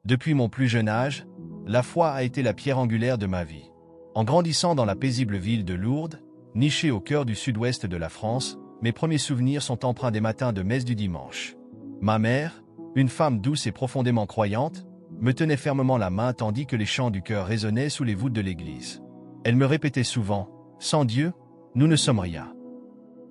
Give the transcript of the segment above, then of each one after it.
Depuis mon plus jeune âge, la foi a été la pierre angulaire de ma vie. En grandissant dans la paisible ville de Lourdes, nichée au cœur du sud-ouest de la France, mes premiers souvenirs sont empreints des matins de messe du dimanche. Ma mère, une femme douce et profondément croyante, me tenait fermement la main tandis que les chants du chœur résonnaient sous les voûtes de l'église. Elle me répétait souvent « Sans Dieu, nous ne sommes rien ».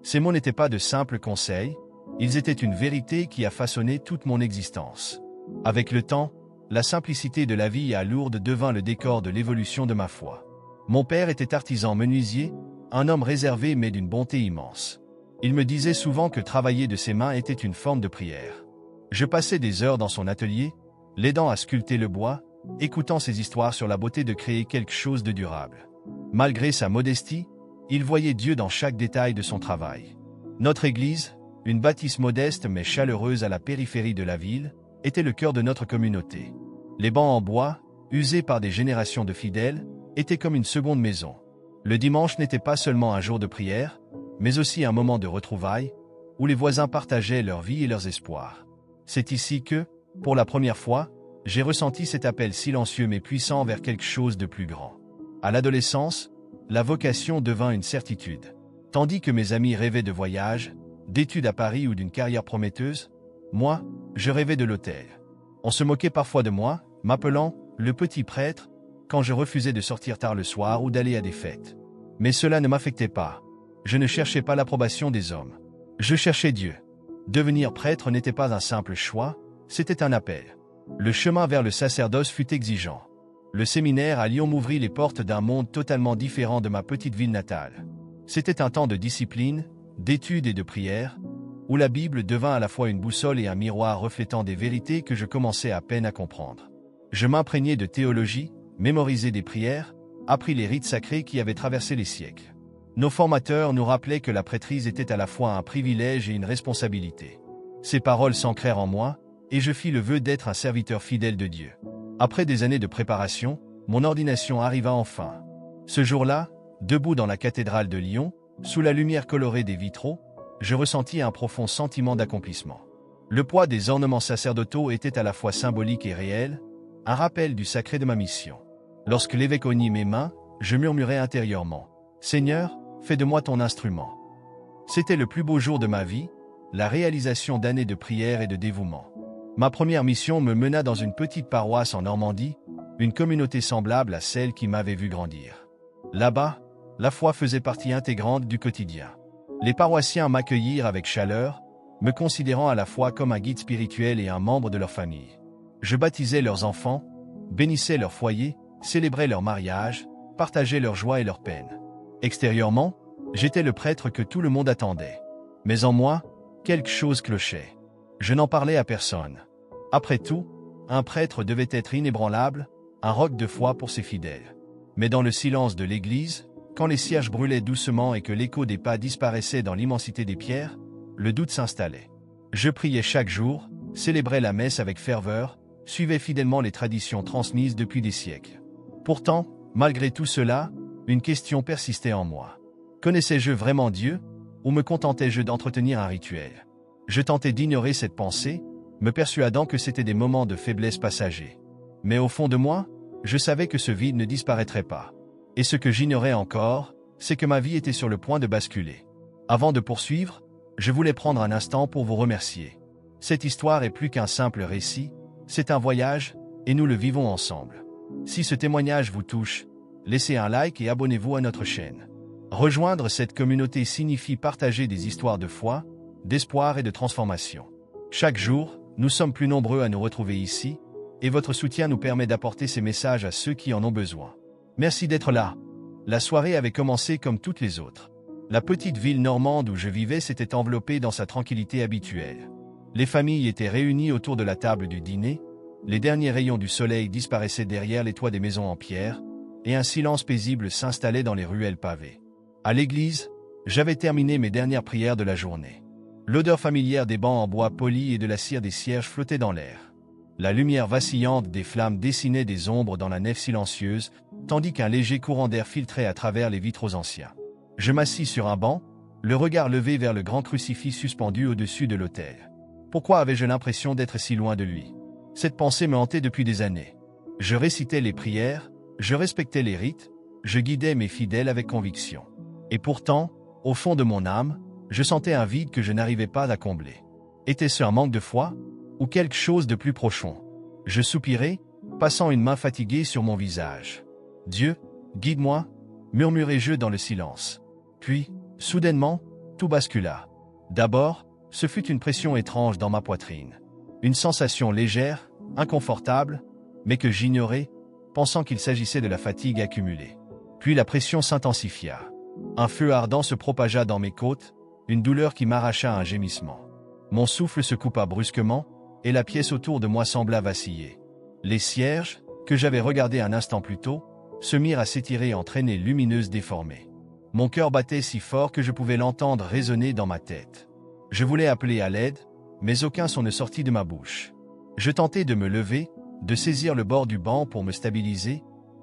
Ces mots n'étaient pas de simples conseils, ils étaient une vérité qui a façonné toute mon existence. Avec le temps, la simplicité de la vie à Lourdes devint le décor de l'évolution de ma foi. Mon père était artisan menuisier, un homme réservé mais d'une bonté immense. Il me disait souvent que travailler de ses mains était une forme de prière. Je passais des heures dans son atelier, l'aidant à sculpter le bois, écoutant ses histoires sur la beauté de créer quelque chose de durable. Malgré sa modestie, il voyait Dieu dans chaque détail de son travail. Notre église, une bâtisse modeste mais chaleureuse à la périphérie de la ville, était le cœur de notre communauté. Les bancs en bois, usés par des générations de fidèles, étaient comme une seconde maison. Le dimanche n'était pas seulement un jour de prière, mais aussi un moment de retrouvailles, où les voisins partageaient leur vie et leurs espoirs. C'est ici que, pour la première fois, j'ai ressenti cet appel silencieux mais puissant vers quelque chose de plus grand. À l'adolescence, la vocation devint une certitude. Tandis que mes amis rêvaient de voyages, d'études à Paris ou d'une carrière prometteuse, moi, je rêvais de l'autel. On se moquait parfois de moi, m'appelant « le petit prêtre », quand je refusais de sortir tard le soir ou d'aller à des fêtes. Mais cela ne m'affectait pas. Je ne cherchais pas l'approbation des hommes. Je cherchais Dieu. Devenir prêtre n'était pas un simple choix, c'était un appel. Le chemin vers le sacerdoce fut exigeant. Le séminaire à Lyon m'ouvrit les portes d'un monde totalement différent de ma petite ville natale. C'était un temps de discipline, d'études et de prière, où la Bible devint à la fois une boussole et un miroir reflétant des vérités que je commençais à peine à comprendre. Je m'imprégnais de théologie, mémorisais des prières, appris les rites sacrés qui avaient traversé les siècles. Nos formateurs nous rappelaient que la prêtrise était à la fois un privilège et une responsabilité. Ces paroles s'ancrèrent en moi, et je fis le vœu d'être un serviteur fidèle de Dieu. Après des années de préparation, mon ordination arriva enfin. Ce jour-là, debout dans la cathédrale de Lyon, sous la lumière colorée des vitraux, je ressentis un profond sentiment d'accomplissement. Le poids des ornements sacerdotaux était à la fois symbolique et réel, un rappel du sacré de ma mission. Lorsque l'évêque oignit mes mains, je murmurai intérieurement « Seigneur, fais de moi ton instrument ». C'était le plus beau jour de ma vie, la réalisation d'années de prière et de dévouement. Ma première mission me mena dans une petite paroisse en Normandie, une communauté semblable à celle qui m'avait vu grandir. Là-bas, la foi faisait partie intégrante du quotidien. Les paroissiens m'accueillirent avec chaleur, me considérant à la fois comme un guide spirituel et un membre de leur famille. Je baptisais leurs enfants, bénissais leur foyer, célébrais leur mariage, partageais leur joie et leur peine. Extérieurement, j'étais le prêtre que tout le monde attendait. Mais en moi, quelque chose clochait. Je n'en parlais à personne. Après tout, un prêtre devait être inébranlable, un roc de foi pour ses fidèles. Mais dans le silence de l'église, quand les cierges brûlaient doucement et que l'écho des pas disparaissait dans l'immensité des pierres, le doute s'installait. Je priais chaque jour, célébrais la messe avec ferveur, suivais fidèlement les traditions transmises depuis des siècles. Pourtant, malgré tout cela, une question persistait en moi. Connaissais-je vraiment Dieu, ou me contentais-je d'entretenir un rituel? Je tentais d'ignorer cette pensée, me persuadant que c'était des moments de faiblesse passagers. Mais au fond de moi, je savais que ce vide ne disparaîtrait pas. Et ce que j'ignorais encore, c'est que ma vie était sur le point de basculer. Avant de poursuivre, je voulais prendre un instant pour vous remercier. Cette histoire est plus qu'un simple récit, c'est un voyage, et nous le vivons ensemble. Si ce témoignage vous touche, laissez un like et abonnez-vous à notre chaîne. Rejoindre cette communauté signifie partager des histoires de foi, d'espoir et de transformation. Chaque jour, nous sommes plus nombreux à nous retrouver ici, et votre soutien nous permet d'apporter ces messages à ceux qui en ont besoin. Merci d'être là. La soirée avait commencé comme toutes les autres. La petite ville normande où je vivais s'était enveloppée dans sa tranquillité habituelle. Les familles étaient réunies autour de la table du dîner, les derniers rayons du soleil disparaissaient derrière les toits des maisons en pierre, et un silence paisible s'installait dans les ruelles pavées. À l'église, j'avais terminé mes dernières prières de la journée. L'odeur familière des bancs en bois poli et de la cire des cierges flottait dans l'air. La lumière vacillante des flammes dessinait des ombres dans la nef silencieuse, tandis qu'un léger courant d'air filtrait à travers les vitraux anciens. Je m'assis sur un banc, le regard levé vers le grand crucifix suspendu au-dessus de l'autel. Pourquoi avais-je l'impression d'être si loin de lui? Cette pensée me hantait depuis des années. Je récitais les prières, je respectais les rites, je guidais mes fidèles avec conviction. Et pourtant, au fond de mon âme, je sentais un vide que je n'arrivais pas à combler. Était-ce un manque de foi ou quelque chose de plus profond? Je soupirai, passant une main fatiguée sur mon visage. « Dieu, guide-moi » murmurai-je dans le silence. Puis, soudainement, tout bascula. D'abord, ce fut une pression étrange dans ma poitrine. Une sensation légère, inconfortable, mais que j'ignorais, pensant qu'il s'agissait de la fatigue accumulée. Puis la pression s'intensifia. Un feu ardent se propagea dans mes côtes, une douleur qui m'arracha un gémissement. Mon souffle se coupa brusquement, et la pièce autour de moi sembla vaciller. Les cierges, que j'avais regardés un instant plus tôt, se mirent à s'étirer en traînées lumineuses déformées. Mon cœur battait si fort que je pouvais l'entendre résonner dans ma tête. Je voulais appeler à l'aide, mais aucun son ne sortit de ma bouche. Je tentais de me lever, de saisir le bord du banc pour me stabiliser,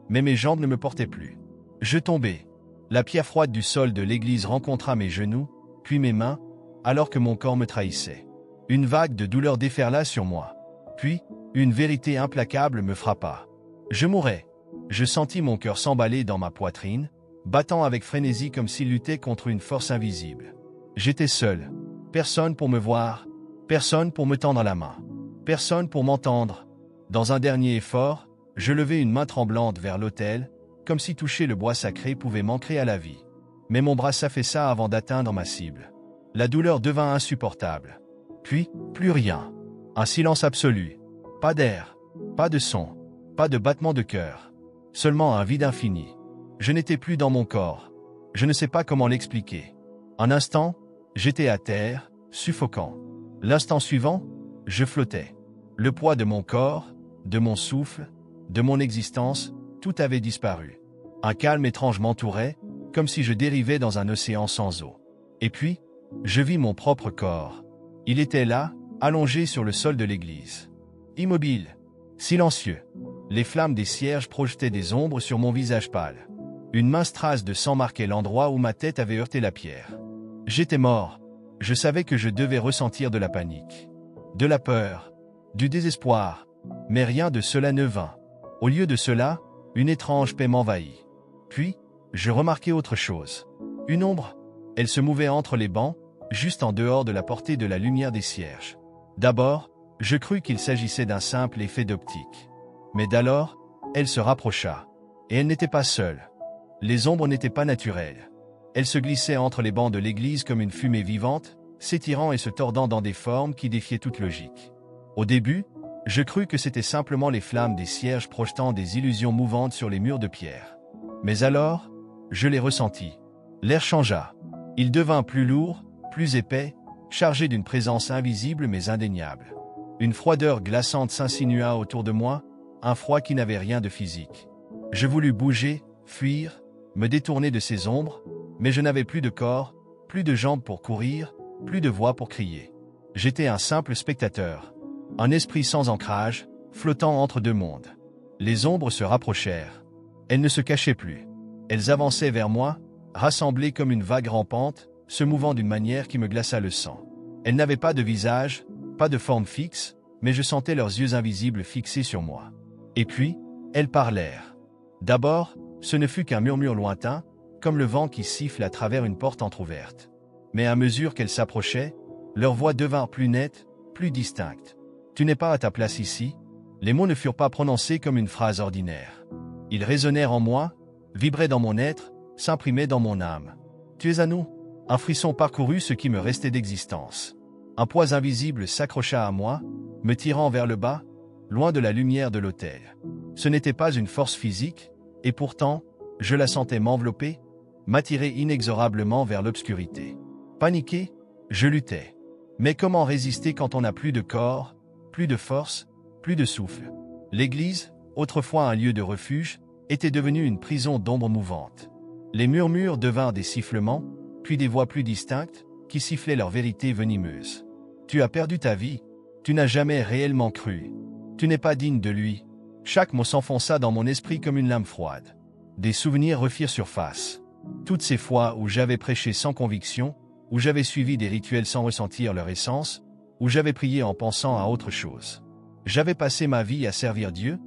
mais mes jambes ne me portaient plus. Je tombais. La pierre froide du sol de l'église rencontra mes genoux, puis mes mains, alors que mon corps me trahissait. Une vague de douleur déferla sur moi. Puis, une vérité implacable me frappa. Je mourais. Je sentis mon cœur s'emballer dans ma poitrine, battant avec frénésie comme s'il luttait contre une force invisible. J'étais seul. Personne pour me voir, personne pour me tendre la main, personne pour m'entendre. Dans un dernier effort, je levai une main tremblante vers l'autel, comme si toucher le bois sacré pouvait manquer à la vie. Mais mon bras s'affaissa avant d'atteindre ma cible. La douleur devint insupportable. Puis, plus rien. Un silence absolu. Pas d'air, pas de son, pas de battement de cœur. Seulement un vide infini. Je n'étais plus dans mon corps. Je ne sais pas comment l'expliquer. Un instant, j'étais à terre, suffocant. L'instant suivant, je flottais. Le poids de mon corps, de mon souffle, de mon existence, tout avait disparu. Un calme étrange m'entourait, comme si je dérivais dans un océan sans eau. Et puis, je vis mon propre corps. Il était là, allongé sur le sol de l'église. Immobile, silencieux. Les flammes des cierges projetaient des ombres sur mon visage pâle. Une mince trace de sang marquait l'endroit où ma tête avait heurté la pierre. J'étais mort. Je savais que je devais ressentir de la panique, de la peur, du désespoir, mais rien de cela ne vint. Au lieu de cela, une étrange paix m'envahit. Puis, je remarquai autre chose. Une ombre. Elle se mouvait entre les bancs, juste en dehors de la portée de la lumière des cierges. D'abord, je crus qu'il s'agissait d'un simple effet d'optique. Mais d'alors, elle se rapprocha. Et elle n'était pas seule. Les ombres n'étaient pas naturelles. Elles se glissaient entre les bancs de l'église comme une fumée vivante, s'étirant et se tordant dans des formes qui défiaient toute logique. Au début, je crus que c'était simplement les flammes des cierges projetant des illusions mouvantes sur les murs de pierre. Mais alors, je les ressentis. L'air changea. Il devint plus lourd, plus épais, chargé d'une présence invisible mais indéniable. Une froideur glaçante s'insinua autour de moi, un froid qui n'avait rien de physique. Je voulus bouger, fuir, me détourner de ces ombres, mais je n'avais plus de corps, plus de jambes pour courir, plus de voix pour crier. J'étais un simple spectateur, un esprit sans ancrage, flottant entre deux mondes. Les ombres se rapprochèrent. Elles ne se cachaient plus. Elles avançaient vers moi, rassemblées comme une vague rampante, se mouvant d'une manière qui me glaça le sang. Elles n'avaient pas de visage, pas de forme fixe, mais je sentais leurs yeux invisibles fixés sur moi. Et puis, elles parlèrent. D'abord, ce ne fut qu'un murmure lointain, comme le vent qui siffle à travers une porte entr'ouverte. Mais à mesure qu'elles s'approchaient, leurs voix devinrent plus nettes, plus distinctes. « Tu n'es pas à ta place ici » Les mots ne furent pas prononcés comme une phrase ordinaire. Ils résonnèrent en moi, vibraient dans mon être, s'imprimaient dans mon âme. « Tu es à nous » Un frisson parcourut ce qui me restait d'existence. Un poids invisible s'accrocha à moi, me tirant vers le bas, loin de la lumière de l'autel. Ce n'était pas une force physique, et pourtant, je la sentais m'envelopper, m'attirer inexorablement vers l'obscurité. Paniqué, je luttais. Mais comment résister quand on n'a plus de corps, plus de force, plus de souffle? L'église, autrefois un lieu de refuge, était devenue une prison d'ombres mouvantes. Les murmures devinrent des sifflements, puis des voix plus distinctes, qui sifflaient leur vérité venimeuse. « Tu as perdu ta vie, tu n'as jamais réellement cru. Tu n'es pas digne de lui. » Chaque mot s'enfonça dans mon esprit comme une lame froide. Des souvenirs refirent surface. Toutes ces fois où j'avais prêché sans conviction, où j'avais suivi des rituels sans ressentir leur essence, où j'avais prié en pensant à autre chose. J'avais passé ma vie à servir Dieu,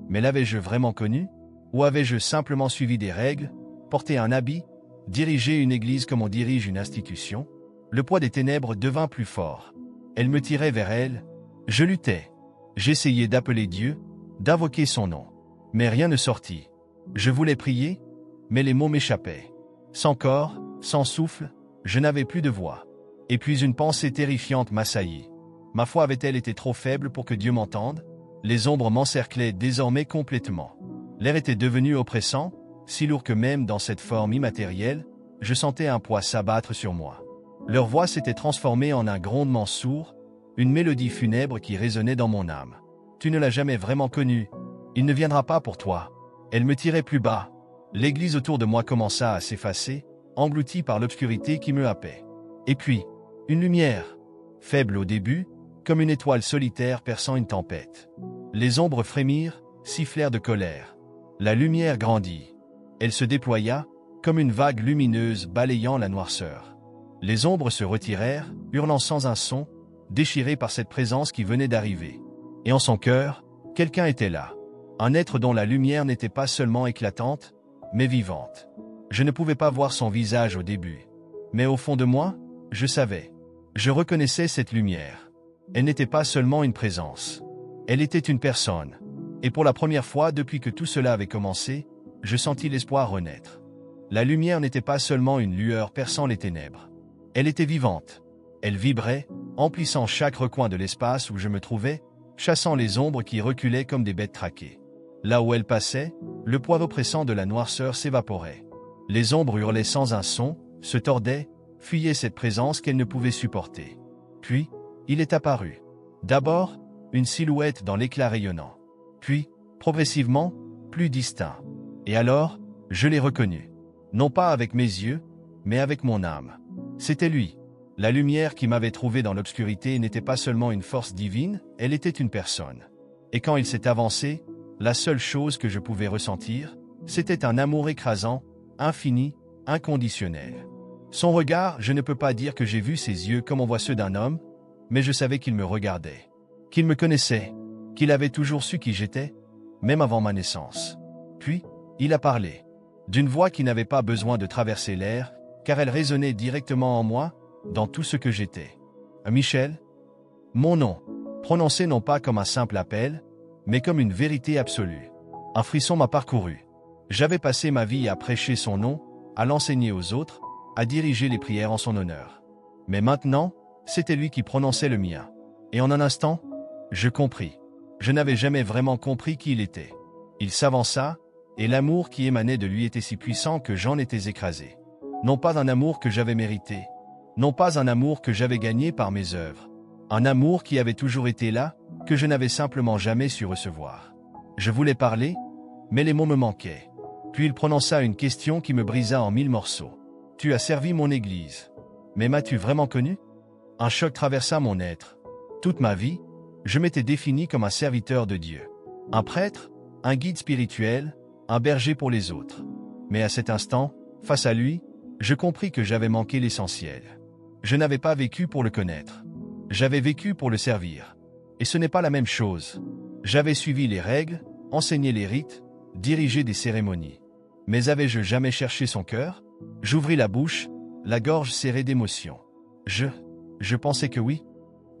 mais l'avais-je vraiment connu? Ou avais-je simplement suivi des règles, porté un habit, dirigé une église comme on dirige une institution? Le poids des ténèbres devint plus fort. Elle me tirait vers elle. Je luttais. J'essayais d'appeler Dieu, d'invoquer son nom. Mais rien ne sortit. Je voulais prier, mais les mots m'échappaient. Sans corps, sans souffle, je n'avais plus de voix. Et puis une pensée terrifiante m'assaillit. Ma foi avait-elle été trop faible pour que Dieu m'entende? Les ombres m'encerclaient désormais complètement. L'air était devenu oppressant, si lourd que même dans cette forme immatérielle, je sentais un poids s'abattre sur moi. Leur voix s'était transformée en un grondement sourd, une mélodie funèbre qui résonnait dans mon âme. Tu ne l'as jamais vraiment connu. Il ne viendra pas pour toi. Elle me tirait plus bas. L'église autour de moi commença à s'effacer, engloutie par l'obscurité qui me happait. Et puis, une lumière, faible au début, comme une étoile solitaire perçant une tempête. Les ombres frémirent, sifflèrent de colère. La lumière grandit. Elle se déploya, comme une vague lumineuse balayant la noirceur. Les ombres se retirèrent, hurlant sans un son, déchirées par cette présence qui venait d'arriver. Et en son cœur, quelqu'un était là. Un être dont la lumière n'était pas seulement éclatante, mais vivante. Je ne pouvais pas voir son visage au début. Mais au fond de moi, je savais. Je reconnaissais cette lumière. Elle n'était pas seulement une présence. Elle était une personne. Et pour la première fois depuis que tout cela avait commencé, je sentis l'espoir renaître. La lumière n'était pas seulement une lueur perçant les ténèbres. Elle était vivante. Elle vibrait, emplissant chaque recoin de l'espace où je me trouvais, chassant les ombres qui reculaient comme des bêtes traquées. Là où elle passait, le poids oppressant de la noirceur s'évaporait. Les ombres hurlaient sans un son, se tordaient, fuyaient cette présence qu'elles ne pouvaient supporter. Puis, il est apparu. D'abord, une silhouette dans l'éclat rayonnant. Puis, progressivement, plus distinct. Et alors, je l'ai reconnu. Non pas avec mes yeux, mais avec mon âme. C'était lui. La lumière qui m'avait trouvé dans l'obscurité n'était pas seulement une force divine, elle était une personne. Et quand il s'est avancé, la seule chose que je pouvais ressentir, c'était un amour écrasant, infini, inconditionnel. Son regard, je ne peux pas dire que j'ai vu ses yeux comme on voit ceux d'un homme, mais je savais qu'il me regardait, qu'il me connaissait, qu'il avait toujours su qui j'étais, même avant ma naissance. Puis, il a parlé, d'une voix qui n'avait pas besoin de traverser l'air, car elle résonnait directement en moi, dans tout ce que j'étais. Michel, mon nom, prononcé non pas comme un simple appel, mais comme une vérité absolue. Un frisson m'a parcouru. J'avais passé ma vie à prêcher son nom, à l'enseigner aux autres, à diriger les prières en son honneur. Mais maintenant, c'était lui qui prononçait le mien. Et en un instant, je compris. Je n'avais jamais vraiment compris qui il était. Il s'avança, et l'amour qui émanait de lui était si puissant que j'en étais écrasé. Non pas un amour que j'avais mérité, non pas un amour que j'avais gagné par mes œuvres, un amour qui avait toujours été là, que je n'avais simplement jamais su recevoir. Je voulais parler, mais les mots me manquaient. Puis il prononça une question qui me brisa en 1000 morceaux. « Tu as servi mon Église. Mais m'as-tu vraiment connu ?» Un choc traversa mon être. Toute ma vie, je m'étais défini comme un serviteur de Dieu. Un prêtre, un guide spirituel, un berger pour les autres. Mais à cet instant, face à lui, je compris que j'avais manqué l'essentiel. Je n'avais pas vécu pour le connaître. J'avais vécu pour le servir. Et ce n'est pas la même chose. J'avais suivi les règles, enseigné les rites, dirigé des cérémonies. Mais avais-je jamais cherché son cœur? J'ouvris la bouche, la gorge serrée d'émotion. Je pensais que oui.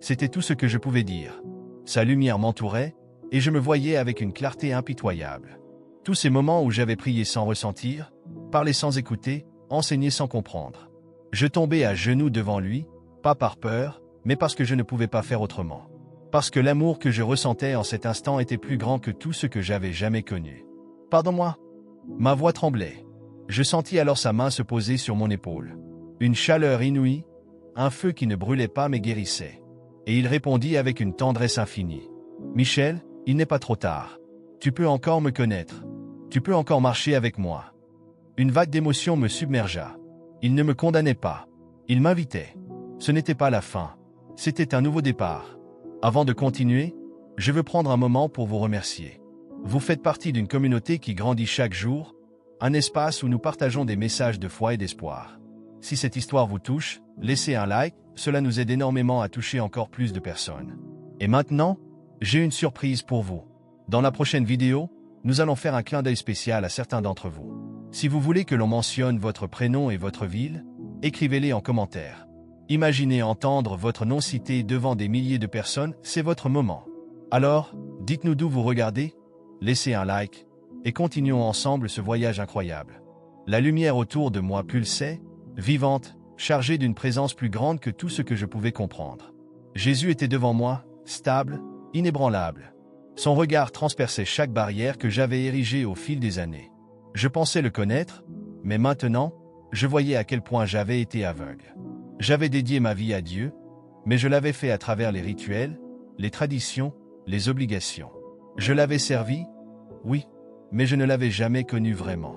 C'était tout ce que je pouvais dire. Sa lumière m'entourait, et je me voyais avec une clarté impitoyable. Tous ces moments où j'avais prié sans ressentir, parlé sans écouter, enseigné sans comprendre. Je tombais à genoux devant lui, pas par peur, mais parce que je ne pouvais pas faire autrement. Parce que l'amour que je ressentais en cet instant était plus grand que tout ce que j'avais jamais connu. « Pardonne-moi !» Ma voix tremblait. Je sentis alors sa main se poser sur mon épaule. Une chaleur inouïe, un feu qui ne brûlait pas mais guérissait. Et il répondit avec une tendresse infinie. « Michel, il n'est pas trop tard. Tu peux encore me connaître. Tu peux encore marcher avec moi. » Une vague d'émotion me submergea. Il ne me condamnait pas. Il m'invitait. Ce n'était pas la fin. C'était un nouveau départ. Avant de continuer, je veux prendre un moment pour vous remercier. Vous faites partie d'une communauté qui grandit chaque jour, un espace où nous partageons des messages de foi et d'espoir. Si cette histoire vous touche, laissez un like, cela nous aide énormément à toucher encore plus de personnes. Et maintenant, J'ai une surprise pour vous. Dans la prochaine vidéo, nous allons faire un clin d'œil spécial à certains d'entre vous. Si vous voulez que l'on mentionne votre prénom et votre ville, écrivez-les en commentaire. Imaginez entendre votre nom cité devant des milliers de personnes, c'est votre moment. Alors, dites-nous d'où vous regardez, laissez un like, et continuons ensemble ce voyage incroyable. La lumière autour de moi pulsait, vivante, chargée d'une présence plus grande que tout ce que je pouvais comprendre. Jésus était devant moi, stable, inébranlable. Son regard transperçait chaque barrière que j'avais érigée au fil des années. Je pensais le connaître, mais maintenant, je voyais à quel point j'avais été aveugle. J'avais dédié ma vie à Dieu, mais je l'avais fait à travers les rituels, les traditions, les obligations. Je l'avais servi, oui, mais je ne l'avais jamais connu vraiment.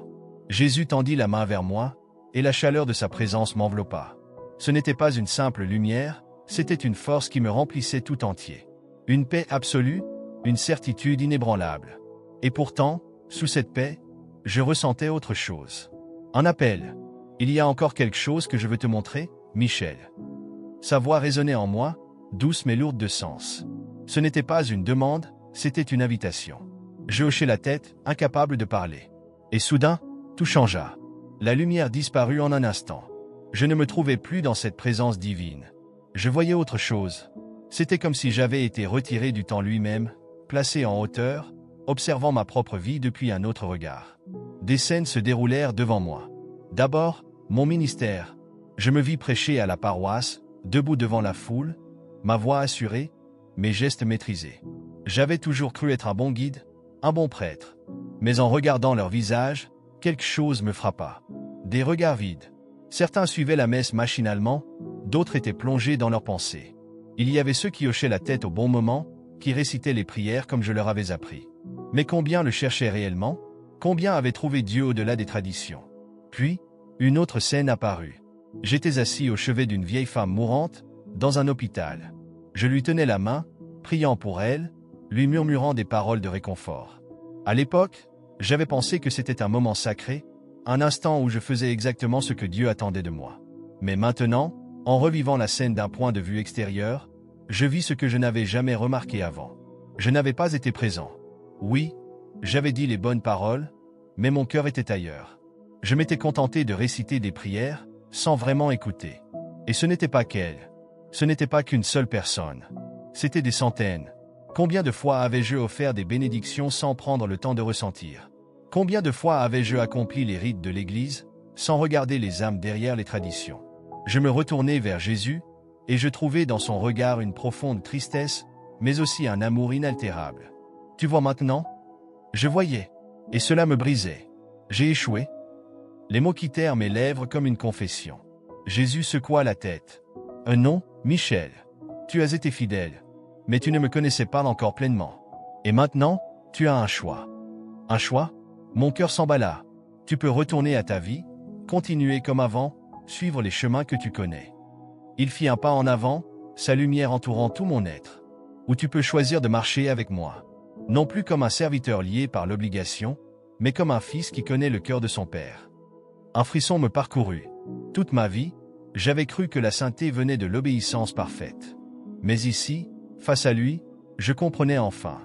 Jésus tendit la main vers moi, et la chaleur de sa présence m'enveloppa. Ce n'était pas une simple lumière, c'était une force qui me remplissait tout entier. Une paix absolue, une certitude inébranlable. Et pourtant, sous cette paix, je ressentais autre chose. Un appel. Il y a encore quelque chose que je veux te montrer, Michel. Sa voix résonnait en moi, douce mais lourde de sens. Ce n'était pas une demande, c'était une invitation. Je hochai la tête, incapable de parler. Et soudain, tout changea. La lumière disparut en un instant. Je ne me trouvais plus dans cette présence divine. Je voyais autre chose. C'était comme si j'avais été retiré du temps lui-même, placé en hauteur, observant ma propre vie depuis un autre regard. Des scènes se déroulèrent devant moi. D'abord, mon ministère. Je me vis prêcher à la paroisse, debout devant la foule, ma voix assurée, mes gestes maîtrisés. J'avais toujours cru être un bon guide, un bon prêtre. Mais en regardant leur visage, quelque chose me frappa. Des regards vides. Certains suivaient la messe machinalement, d'autres étaient plongés dans leurs pensées. Il y avait ceux qui hochaient la tête au bon moment, qui récitaient les prières comme je leur avais appris. Mais combien le cherchaient réellement? Combien avaient trouvé Dieu au-delà des traditions? Puis, une autre scène apparut. J'étais assis au chevet d'une vieille femme mourante, dans un hôpital. Je lui tenais la main, priant pour elle, lui murmurant des paroles de réconfort. À l'époque, j'avais pensé que c'était un moment sacré, un instant où je faisais exactement ce que Dieu attendait de moi. Mais maintenant, en revivant la scène d'un point de vue extérieur, je vis ce que je n'avais jamais remarqué avant. Je n'avais pas été présent. Oui, j'avais dit les bonnes paroles, mais mon cœur était ailleurs. Je m'étais contenté de réciter des prières, sans vraiment écouter. Et ce n'était pas qu'elle. Ce n'était pas qu'une seule personne. C'était des centaines. Combien de fois avais-je offert des bénédictions sans prendre le temps de ressentir? Combien de fois avais-je accompli les rites de l'Église, sans regarder les âmes derrière les traditions? Je me retournai vers Jésus, et je trouvai dans son regard une profonde tristesse, mais aussi un amour inaltérable. Tu vois maintenant? Je voyais, et cela me brisait. J'ai échoué. Les mots quittèrent mes lèvres comme une confession. Jésus secoua la tête. Non, Michel. Tu as été fidèle, mais tu ne me connaissais pas encore pleinement. Et maintenant, tu as un choix. Un choix? Mon cœur s'emballa. Tu peux retourner à ta vie, continuer comme avant, suivre les chemins que tu connais. Il fit un pas en avant, sa lumière entourant tout mon être. Ou tu peux choisir de marcher avec moi. Non plus comme un serviteur lié par l'obligation, mais comme un fils qui connaît le cœur de son père. Un frisson me parcourut. Toute ma vie, j'avais cru que la sainteté venait de l'obéissance parfaite. Mais ici, face à lui, je comprenais enfin.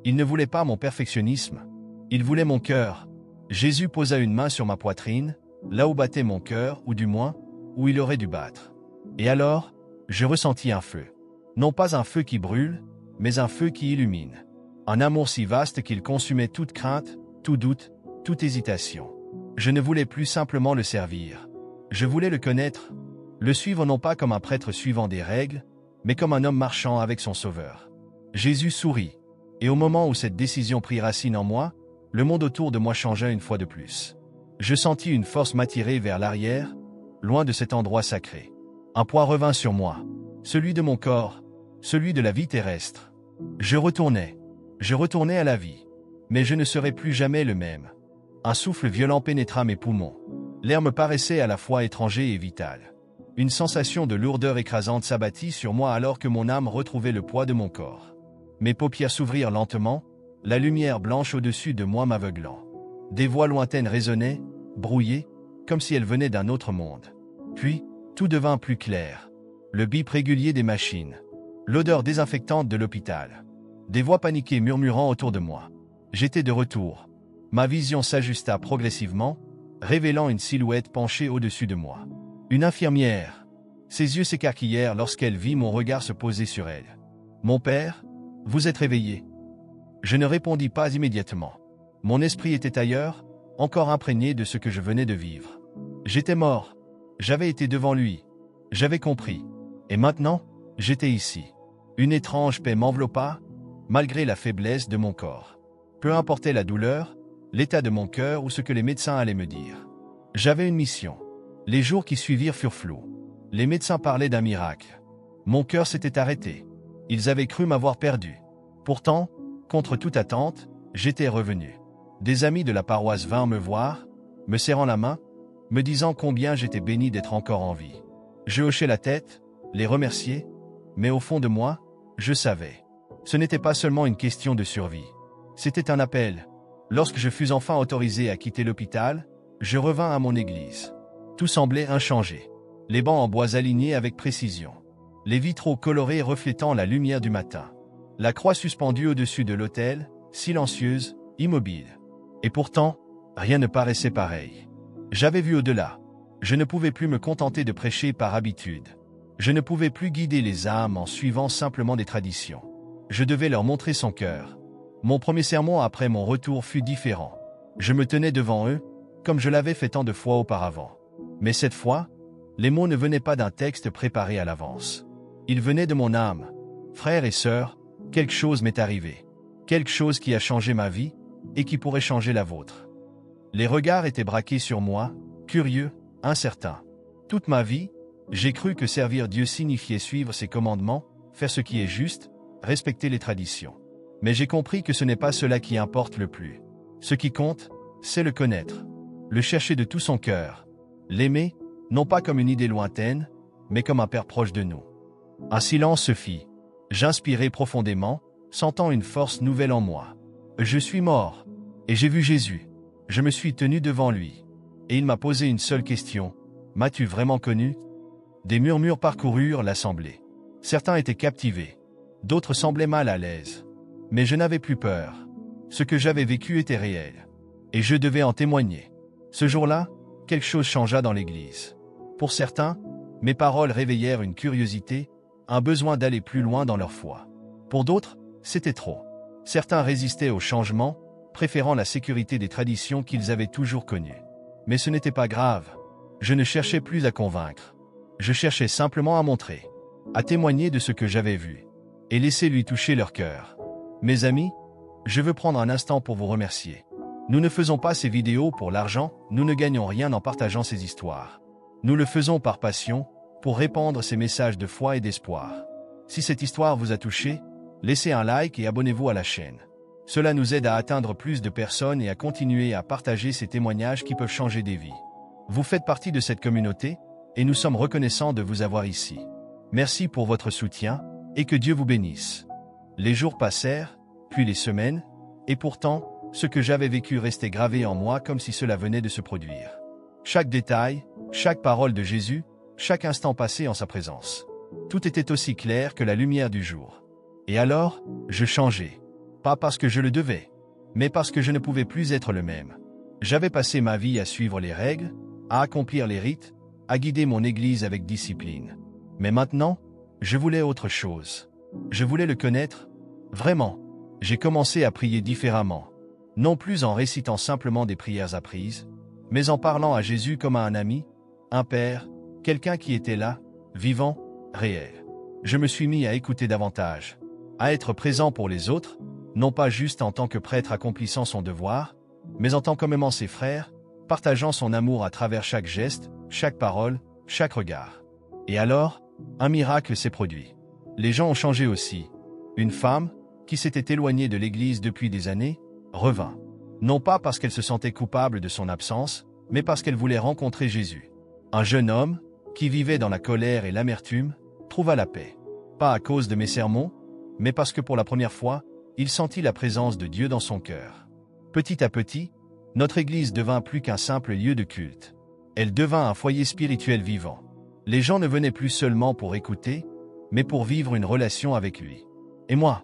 Il ne voulait pas mon perfectionnisme, il voulait mon cœur. Jésus posa une main sur ma poitrine, là où battait mon cœur, ou du moins, où il aurait dû battre. Et alors, je ressentis un feu. Non pas un feu qui brûle, mais un feu qui illumine. Un amour si vaste qu'il consumait toute crainte, tout doute, toute hésitation. Je ne voulais plus simplement le servir. Je voulais le connaître, le suivre non pas comme un prêtre suivant des règles, mais comme un homme marchant avec son Sauveur. Jésus sourit, et au moment où cette décision prit racine en moi, le monde autour de moi changea une fois de plus. Je sentis une force m'attirer vers l'arrière, loin de cet endroit sacré. Un poids revint sur moi, celui de mon corps, celui de la vie terrestre. Je retournais à la vie, mais je ne serais plus jamais le même. Un souffle violent pénétra mes poumons. L'air me paraissait à la fois étranger et vital. Une sensation de lourdeur écrasante s'abattit sur moi alors que mon âme retrouvait le poids de mon corps. Mes paupières s'ouvrirent lentement, la lumière blanche au-dessus de moi m'aveuglant. Des voix lointaines résonnaient, brouillées, comme si elles venaient d'un autre monde. Puis, tout devint plus clair. Le bip régulier des machines. L'odeur désinfectante de l'hôpital. des voix paniquées murmurant autour de moi. J'étais de retour. Ma vision s'ajusta progressivement, révélant une silhouette penchée au-dessus de moi. Une infirmière. Ses yeux s'écarquillèrent lorsqu'elle vit mon regard se poser sur elle. « Mon père, vous êtes réveillé ?» Je ne répondis pas immédiatement. Mon esprit était ailleurs, encore imprégné de ce que je venais de vivre. J'étais mort. J'avais été devant lui. J'avais compris. Et maintenant, j'étais ici. Une étrange paix m'enveloppa, malgré la faiblesse de mon corps. Peu importait la douleur, l'état de mon cœur ou ce que les médecins allaient me dire. J'avais une mission. Les jours qui suivirent furent flous. Les médecins parlaient d'un miracle. Mon cœur s'était arrêté. Ils avaient cru m'avoir perdu. Pourtant, contre toute attente, j'étais revenu. Des amis de la paroisse vinrent me voir, me serrant la main, me disant combien j'étais béni d'être encore en vie. Je hochai la tête, les remerciai, mais au fond de moi, je savais. Ce n'était pas seulement une question de survie. C'était un appel. Lorsque je fus enfin autorisé à quitter l'hôpital, je revins à mon église. Tout semblait inchangé. Les bancs en bois alignés avec précision. Les vitraux colorés reflétant la lumière du matin. La croix suspendue au-dessus de l'autel, silencieuse, immobile. Et pourtant, rien ne paraissait pareil. J'avais vu au-delà. Je ne pouvais plus me contenter de prêcher par habitude. Je ne pouvais plus guider les âmes en suivant simplement des traditions. Je devais leur montrer son cœur. Mon premier sermon après mon retour fut différent. Je me tenais devant eux, comme je l'avais fait tant de fois auparavant. Mais cette fois, les mots ne venaient pas d'un texte préparé à l'avance. Ils venaient de mon âme. Frères et sœurs, quelque chose m'est arrivé. Quelque chose qui a changé ma vie et qui pourrait changer la vôtre. Les regards étaient braqués sur moi, curieux, incertains. Toute ma vie, j'ai cru que servir Dieu signifiait suivre ses commandements, faire ce qui est juste, respecter les traditions. Mais j'ai compris que ce n'est pas cela qui importe le plus. Ce qui compte, c'est le connaître, le chercher de tout son cœur, l'aimer, non pas comme une idée lointaine, mais comme un père proche de nous. Un silence se fit. J'inspirai profondément, sentant une force nouvelle en moi. Je suis mort, et j'ai vu Jésus. Je me suis tenu devant lui, et il m'a posé une seule question. « M'as-tu vraiment connu ?» Des murmures parcoururent l'assemblée. Certains étaient captivés, d'autres semblaient mal à l'aise. Mais je n'avais plus peur. Ce que j'avais vécu était réel, et je devais en témoigner. Ce jour-là, quelque chose changea dans l'église. Pour certains, mes paroles réveillèrent une curiosité, un besoin d'aller plus loin dans leur foi. Pour d'autres, c'était trop. Certains résistaient au changement, préférant la sécurité des traditions qu'ils avaient toujours connues. Mais ce n'était pas grave. Je ne cherchais plus à convaincre. Je cherchais simplement à montrer, à témoigner de ce que j'avais vu, et laisser lui toucher leur cœur. Mes amis, je veux prendre un instant pour vous remercier. Nous ne faisons pas ces vidéos pour l'argent, nous ne gagnons rien en partageant ces histoires. Nous le faisons par passion, pour répandre ces messages de foi et d'espoir. Si cette histoire vous a touché, laissez un like et abonnez-vous à la chaîne. Cela nous aide à atteindre plus de personnes et à continuer à partager ces témoignages qui peuvent changer des vies. Vous faites partie de cette communauté, et nous sommes reconnaissants de vous avoir ici. Merci pour votre soutien, et que Dieu vous bénisse. Les jours passèrent, puis les semaines, et pourtant, ce que j'avais vécu restait gravé en moi comme si cela venait de se produire. Chaque détail, chaque parole de Jésus, chaque instant passé en sa présence. Tout était aussi clair que la lumière du jour. Et alors, je changeais. Pas parce que je le devais, mais parce que je ne pouvais plus être le même. J'avais passé ma vie à suivre les règles, à accomplir les rites, à guider mon église avec discipline. Mais maintenant, je voulais autre chose. Je voulais le connaître, vraiment. J'ai commencé à prier différemment. Non plus en récitant simplement des prières apprises, mais en parlant à Jésus comme à un ami, un père, quelqu'un qui était là, vivant, réel. Je me suis mis à écouter davantage, à être présent pour les autres, non pas juste en tant que prêtre accomplissant son devoir, mais en tant qu'aimant ses frères, partageant son amour à travers chaque geste, chaque parole, chaque regard. Et alors, un miracle s'est produit. Les gens ont changé aussi. Une femme, qui s'était éloignée de l'église depuis des années, revint. Non pas parce qu'elle se sentait coupable de son absence, mais parce qu'elle voulait rencontrer Jésus. Un jeune homme, qui vivait dans la colère et l'amertume, trouva la paix. Pas à cause de mes sermons, mais parce que pour la première fois, il sentit la présence de Dieu dans son cœur. Petit à petit, notre église devint plus qu'un simple lieu de culte. Elle devint un foyer spirituel vivant. Les gens ne venaient plus seulement pour écouter, mais pour vivre une relation avec lui. Et moi,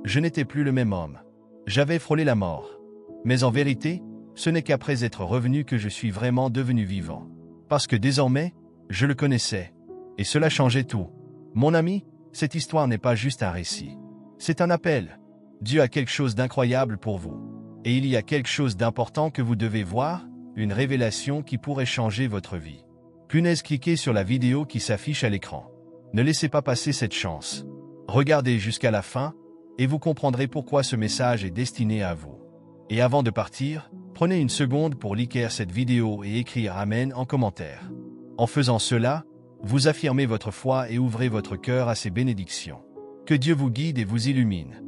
Je n'étais plus le même homme. J'avais frôlé la mort. Mais en vérité, ce n'est qu'après être revenu que je suis vraiment devenu vivant. Parce que désormais, je le connaissais. Et cela changeait tout. Mon ami, cette histoire n'est pas juste un récit. C'est un appel. Dieu a quelque chose d'incroyable pour vous. Et il y a quelque chose d'important que vous devez voir, une révélation qui pourrait changer votre vie. Punaise, cliquez sur la vidéo qui s'affiche à l'écran. Ne laissez pas passer cette chance. Regardez jusqu'à la fin, et vous comprendrez pourquoi ce message est destiné à vous. Et avant de partir, prenez une seconde pour liker cette vidéo et écrire Amen en commentaire. En faisant cela, vous affirmez votre foi et ouvrez votre cœur à ses bénédictions. Que Dieu vous guide et vous illumine.